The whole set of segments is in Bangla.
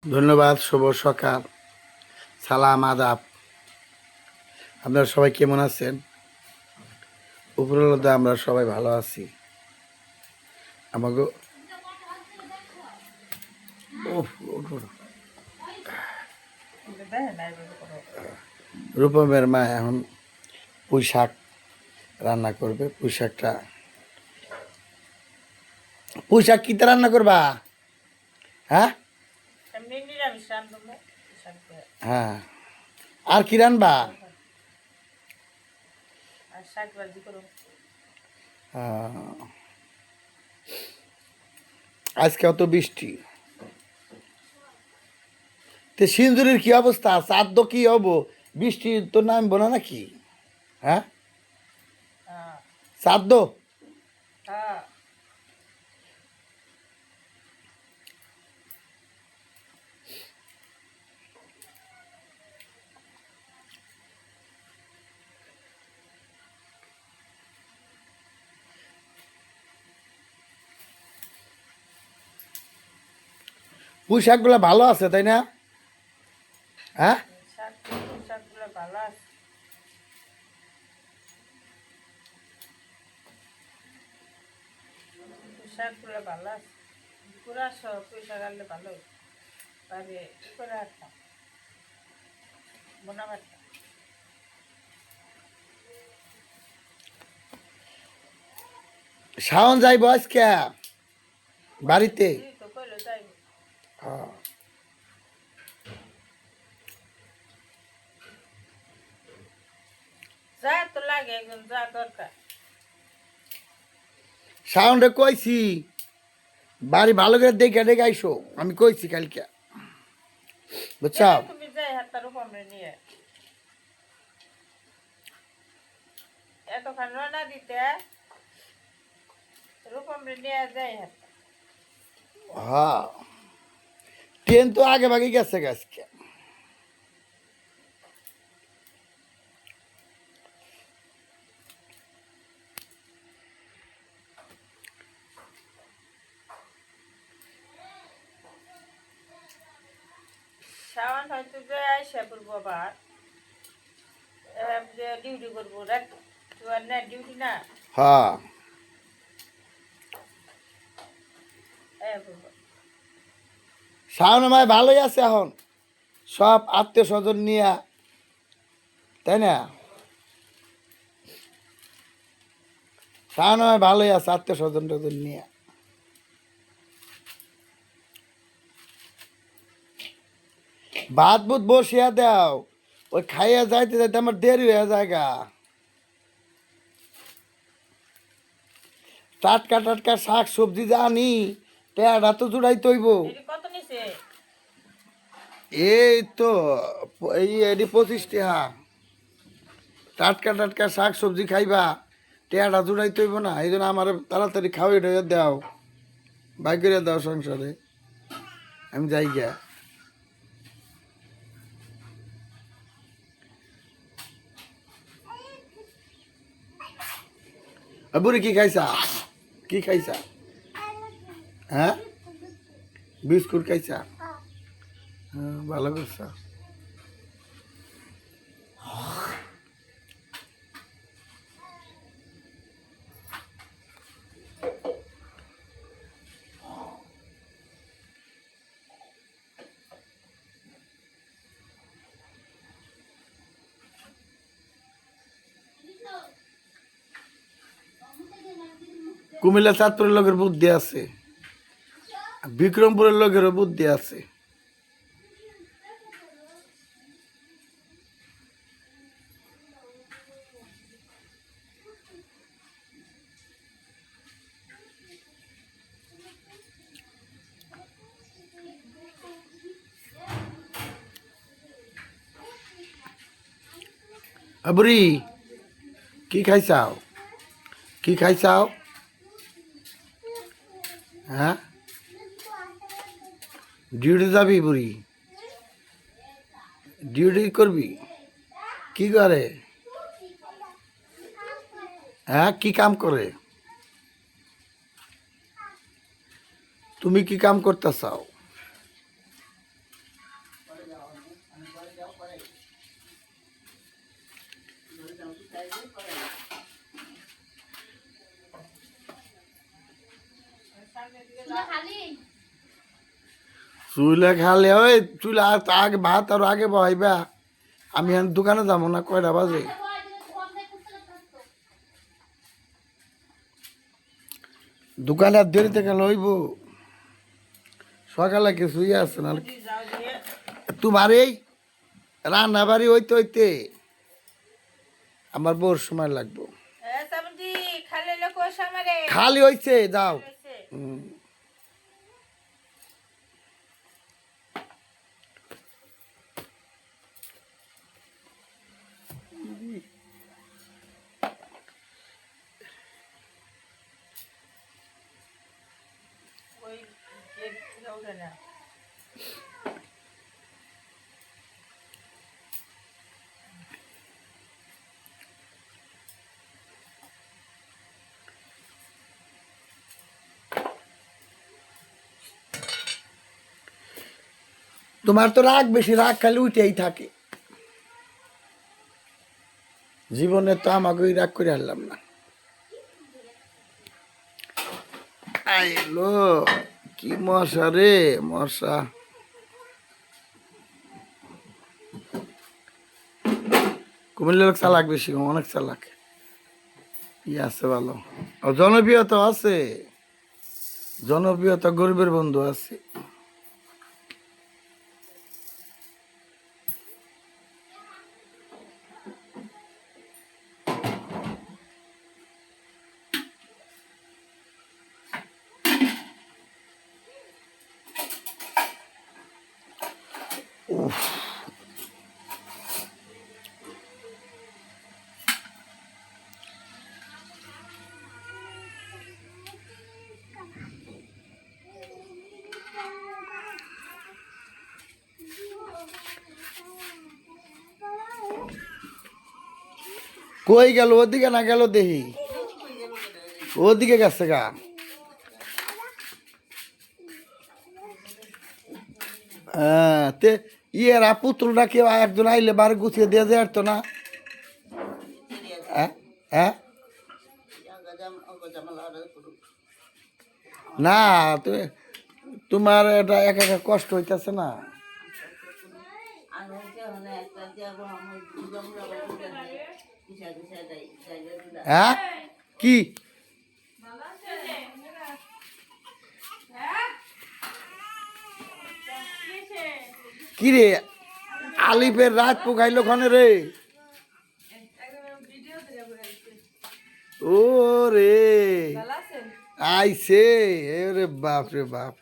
ধন্যবাদ। শুভ সকাল, সালাম, আদাব। আপনারা সবাই কেমন আছেন? উপরওয়ালা আমরা সবাই ভালো আছি। আমাকে রূপমের মা এখন পুঁই শাক রান্না করবে। পুঁই শাক কিতে রান্না করবা? হ্যাঁ হ্যাঁ, আর কি রান্না? আজকে অত বৃষ্টি, তো সিঞ্জুরির কি অবস্থা? চাঁদ কি হবো? বৃষ্টি তো নামবো না নাকি? হ্যাঁ, চাঁদ পুঁই শাকগুলো ভালো আছে তাই না? হ্যাঁ, শাওন যাইব আজকে বাড়িতে। শাওনরে কইছি বাড়ি ভালো করে দেখে দেখে আইসো, আমি কইছি কালকে, বুঝছো? হ্যাঁ, ট্রেন তো আগে ভাগে গেছে আজকে। শাওন হয়তো যে আইসা করবো আবার ডিউটি করবো রাত না ডিউটি না হ্যাঁ, শাওন ভাই ভালোই আছে এখন, সব আত্মীয় স্বজন নিয়ে, তাই না? শাওন ভাই ভালোই আছে আত্মীয় স্বজন টজন নিয়ে। ভাত বুত বসিয়া দাও, ওই খাইয়া যাইতে যাইতে আমার দেরি হয়ে যায় গা। টাটকা টাটকা শাক সবজি জানি, টেয়ারা তো জুড়াই তৈব। কত নিছে এই তো এই 25 টাকা। টাটকা টাটকা শাক সবজি খাইবা, টেয়ারা জুড়াই তৈব না, এই জন্য আমার তাড়াতাড়ি খাওয়াই ঢেয়ে দাও, বাই করে দাও সংসারে, আমি যাই গা। বুড়ি কি খাইছা? কি খাইছা? হ্যাঁ, বিস্কুট খাইছা? হ্যাঁ, ভালো করছা। কুমিল্লা চাঁদপুরের লোকের বুদ্ধি আছে, বিক্রমপুরের লোকেরও বুদ্ধি আছে। বুড়ি কি খাইছাও? কি খাইছাও? হ্যাঁ, ডিউটি যাবি বুড়ি? ডিউটি করবি? কি করে? হ্যাঁ, কি কাম করে? তুমি কি কাম করতে চাও? চুলে খালে ওই চুলে আর আগে ভাত আর আগে বহাইবা আমি এখন দোকানে যাবো না কয়টা বাজে দোকানে আর দেরিতে গেলে হইব সকালে কিছুই আছে না যাও দিয়ে তোমার এই রান্না বাড়ি হইতে হইতে আমার বউর সময় লাগবো সামদি খালে লোক সামারে খালি হইছে যাও হুম। ওই গেট ওঠে না তোমার তো রাগ বেশি রাগ খালি উঠেই থাকে জীবনে তো আমাকে ওই রাগ করে হারলাম না আইলো কি মশা রে মশা কুমিল্লার লোক চালাক বেশি অনেক চালাক ই আছে ভালো জনপ্রিয়তা আছে জনপ্রিয়তা গরিবের বন্ধু আছে কই গেল ওদিকে না গেল দেখি ওদিকে গেছে গা হ্যাঁ তে ইয়েরা পুত্রটা কেউ একজন আইলে বার গুছিয়ে দিয়ে যায় তো না হ্যাঁ হ্যাঁ না তোমার এটা একা একা কষ্ট হইতেছে না হ্যাঁ কি কি রে আলিফের রাত পোকাইলো খানে রে ও রে আইছে রে বাপ রে বাপ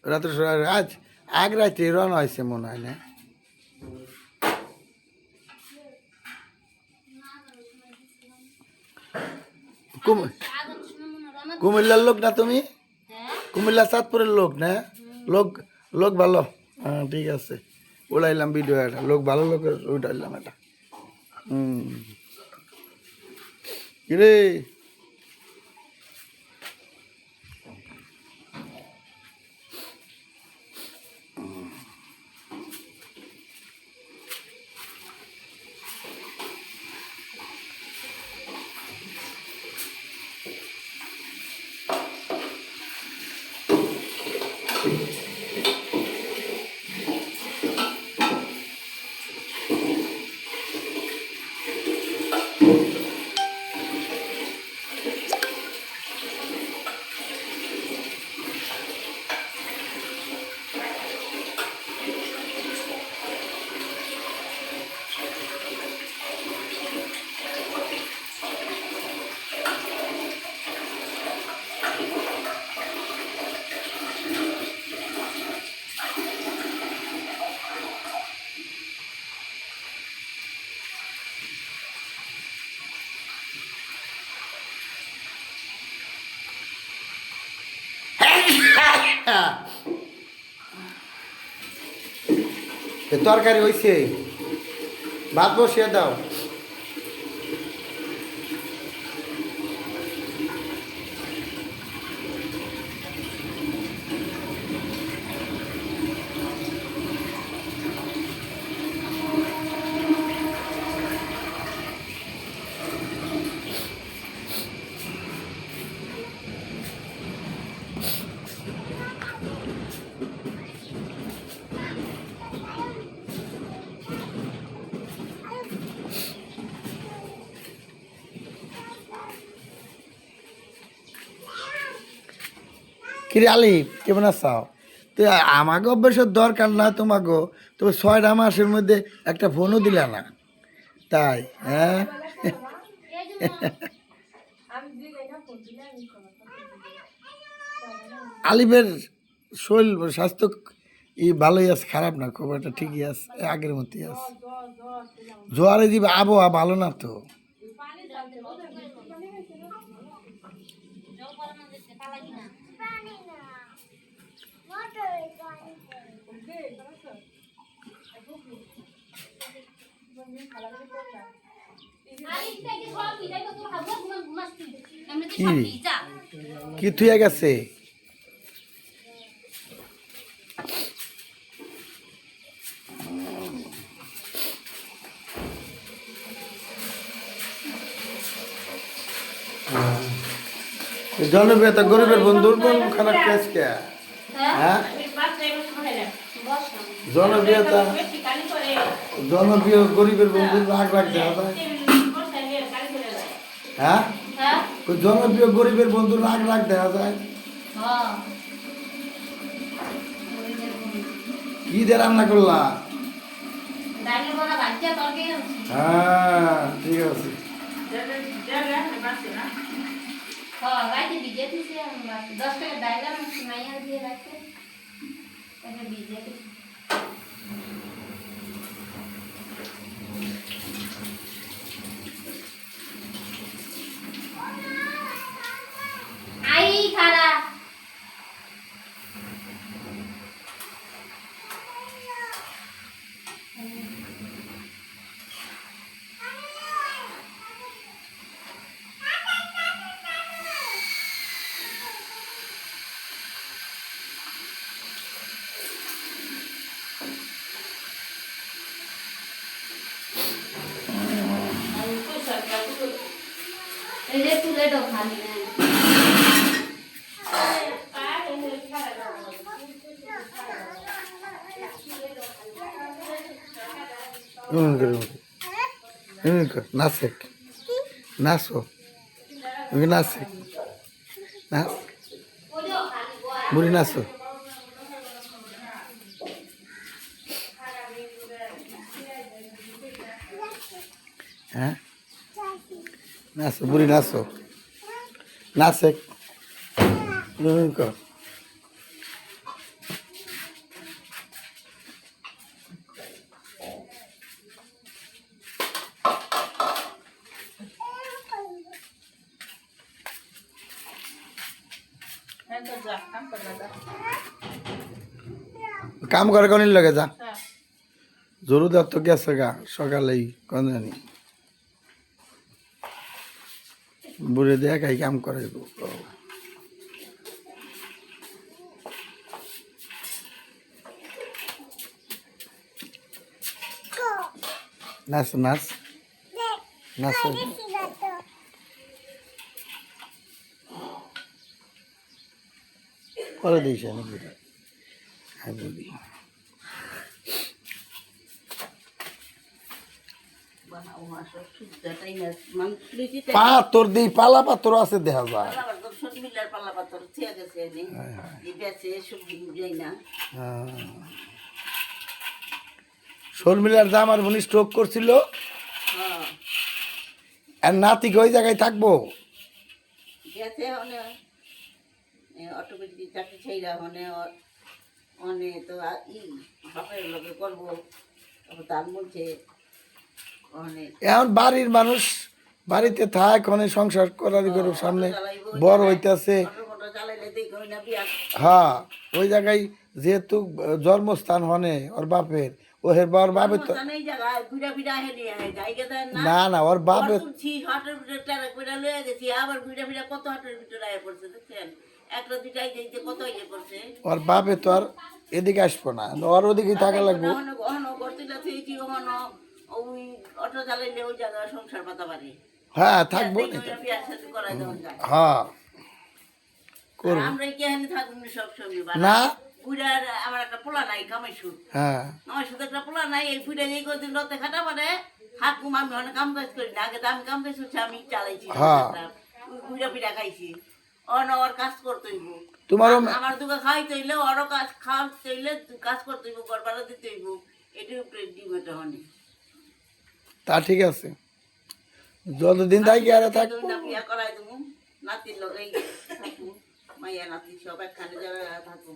রাত্রে আজ আগ রাতে রওনা হয়েছে মনে হয় না কুমিল্লার লোক না তুমি কুমিল্লা চাঁদপুরের লোক না লোক লোক ভালো হ্যাঁ ঠিক আছে উড়াইলাম ভিডিও একটা লোক ভালো লোকের উঠাইলাম এটা কিরে তরকারি হয়েছে ভাত বসিয়ে দাও কিরে আলিফ কেমন আছো? তো আমাকে অভ্যাসের দরকার না তোমাকে, তবে 6টা মাসের মধ্যে একটা ফোনও দিলা না, তাই হ্যাঁ? আলিফের শরীর স্বাস্থ্য ভালোই আছে, খারাপ না, খবরটা ঠিকই আছে, আগের মতোই আছে। জোয়ারে দিবে আবহাওয়া ভালো না তো। কি কি থুয়ে গেছে? জনপ্রিয়তা গরিবের বন্ধুর কোন খারাপ কেস কে? হ্যাঁ, জনপ্রিয়তা জনপ্রিয় গরিবের বন্ধুর রাগ রাগ দেওয়া যায়। হ্যাঁ, ওই জনপ্রিয় গরিবের বন্ধুর রাগ রাগ দেওয়া যায়। কি দিয়ে রান্না করলা? হ্যাঁ ঠিক আছে। নাচে নাচো, নাচে নাচ, বুড়ি নাচো। হ্যাঁ নাচো, বুড়ি নাচো, নাচে কর। কাম করে কোন লাগে যা, জরুর তো গেছে গা সকালেই কোন জানি, বুড়ে দেখাই কাম করে। নাচ নাচ নাচ করে দিয়েছে আমি বুড়ি। হ্যাঁ বুড়ি পাথর দিই, পালা পাথর আছে দেখা যায়। শর্মিলার দাম আর উনি স্ট্রোক করছিল, আর নাতি ওই জায়গায় থাকবো। অটোমেটিক চাকরি ছেড়া মানে তো বাপের লোকে করবো, তার মধ্যে এখন বাড়ির মানুষ বাড়িতে থাক, অনেক সংসার করার গরু সামনে বড় হইতেছে। হ্যাঁ ওই জায়গায় যেহেতু জন্মস্থান হনে ওর বাপের, ও হের বাবার বাপের তো না না, ওর বাপের ওর বাপে তো আর এদিকে আসবো না, ওর ওদিকে থাকা লাগবো। হ্যাঁ থাকবো হ্যাঁ না। আমার একটা পোলা নাই কামাইশুর, হ্যাঁ আমার সাথে একটা পোলা নাই, এই ফুটে যেই করদিন রতে খাটা মানে হাকুম আমি অনেক কাম কাজ করি না, আগে তো আমি কাম কাজ করছি, আমি চালাইছি, ঘুরা পিঠা খাইছি, ওর কাজ করতে হইব তোমারও আমার দুকে খাইতে হইলে ওরও কাজ খাওয়াতে হইলে কাজ করতে হইব গড়বাড়া দিতে হইব এটির উপরে ডিমেটা হনি তা ঠিক আছে, যতদিন থাকি আর থাক। তুই না বিয়া করাই দেবো নাতির লগেই থাকবো মাইয়া নাতি সব একখানে যারা থাকবো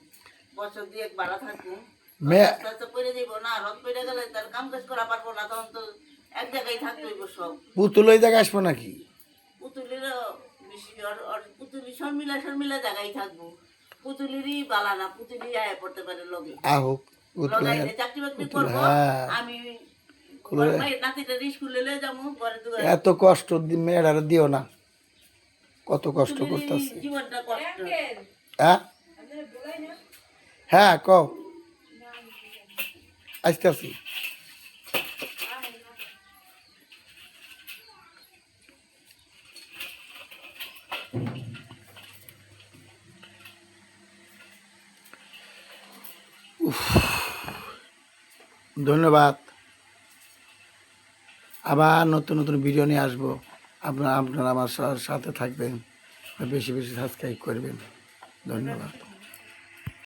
বছর দিয়ে বাড়া থাকবো মেয়ে আস্তে আস্তে পড়ে যাইব না রথ পড়ে গেলে তার কাম কাজ করা পারবো না তখন তো এক জায়গায় থাকতে হইব সব পুতুল ওই জায়গায় আসবো নাকি? পুতুলেরও বেশি পুতুলি শর্মিলা জায়গায় থাকবো পুতুলিরই বালা না পুতুলি আয় পড়তে পারে লগে আহো পুতুল লগাইলে চাকরি বাকরি করবো হ্যাঁ। আমি খুলে- মায়ের নাতিটা স্কুলে লয়ে যাবো পরে দুয়ারে এত কষ্ট মেয়েরা দিও না, কত কষ্ট করতেছে। জীবনটা কষ্ট হ্যাঁ হ্যাঁ কও আসতে আসি। ধন্যবাদ, আবার নতুন নতুন ভিডিও নিয়ে আসবো। আপনারা আমার সাথে থাকবেন, বেশি বেশি সাবস্ক্রাইব করবেন। ধন্যবাদ।